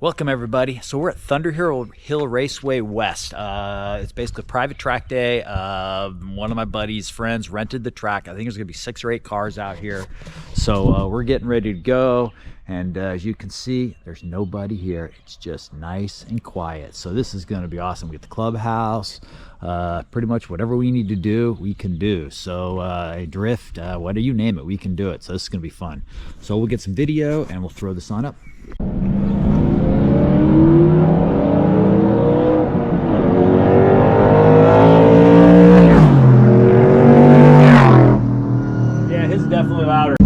Welcome everybody. So we're at Thunderhill Raceway West. It's basically a private track day. One of my buddy's friends rented the track. I think there's gonna be 6 or 8 cars out here. So we're getting ready to go. And as you can see, there's nobody here. It's just nice and quiet. So this is gonna be awesome. We get the clubhouse, pretty much whatever we need to do, we can do. So a drift, whatever you name it, we can do it. So this is gonna be fun. So we'll get some video and we'll throw this on up. Yeah, his is definitely louder.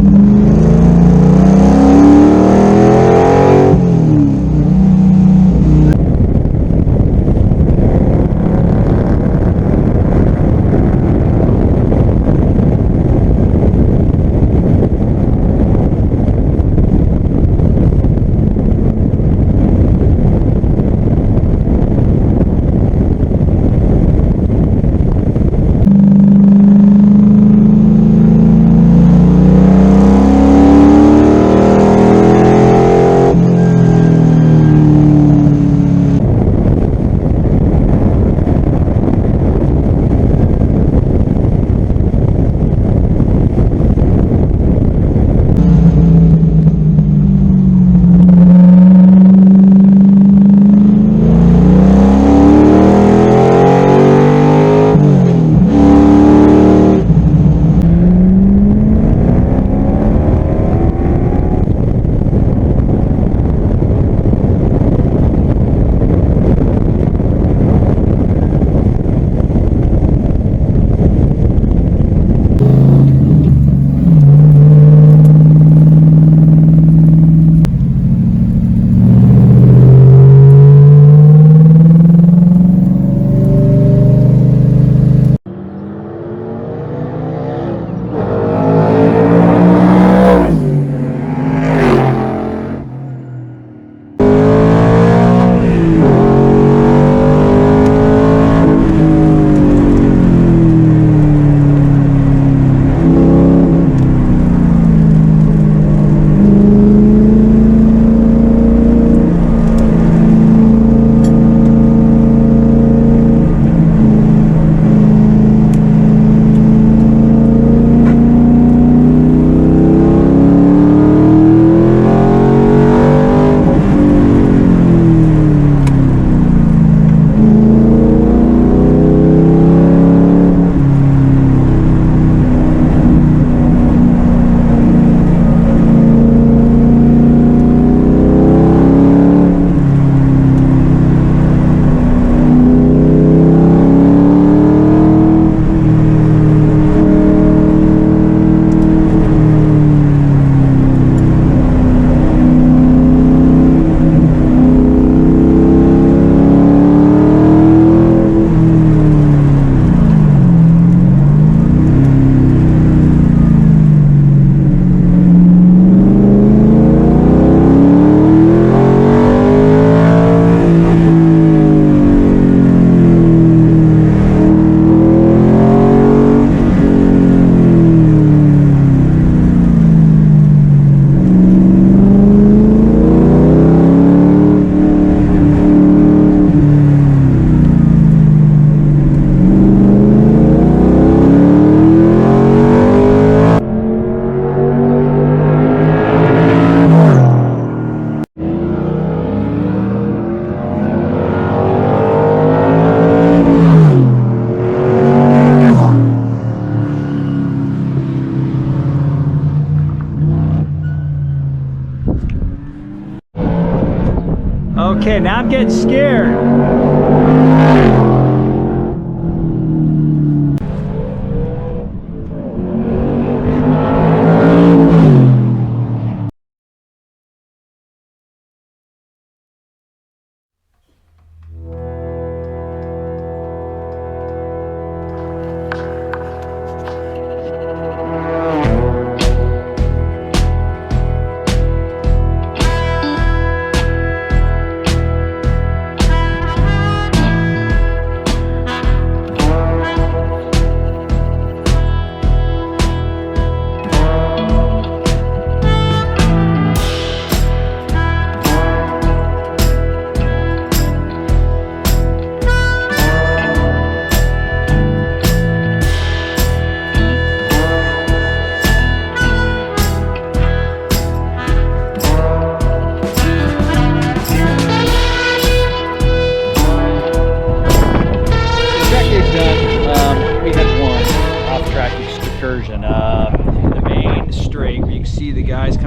Okay, now I'm getting scared.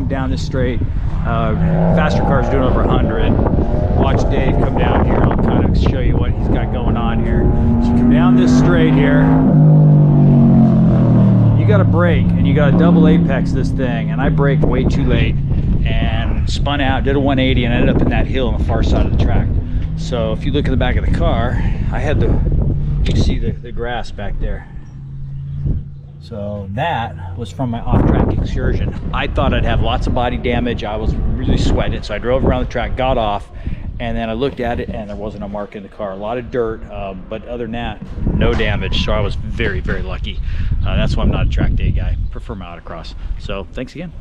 down this straight. Faster cars doing over 100. Watch Dave come down here. I'll kind of show you what he's got going on here. So come down this straight here. You got to brake, and you got to double apex this thing. And I braked way too late and spun out, did a 180, and ended up in that hill on the far side of the track. So if you look at the back of the car, I had you see the grass back there. So that was from my off-track excursion. I thought I'd have lots of body damage. I was really sweating, so I drove around the track, got off, and then I looked at it and there wasn't a mark in the car. A lot of dirt, but other than that, no damage. So I was very, very lucky. That's why I'm not a track day guy. Prefer my autocross. So thanks again.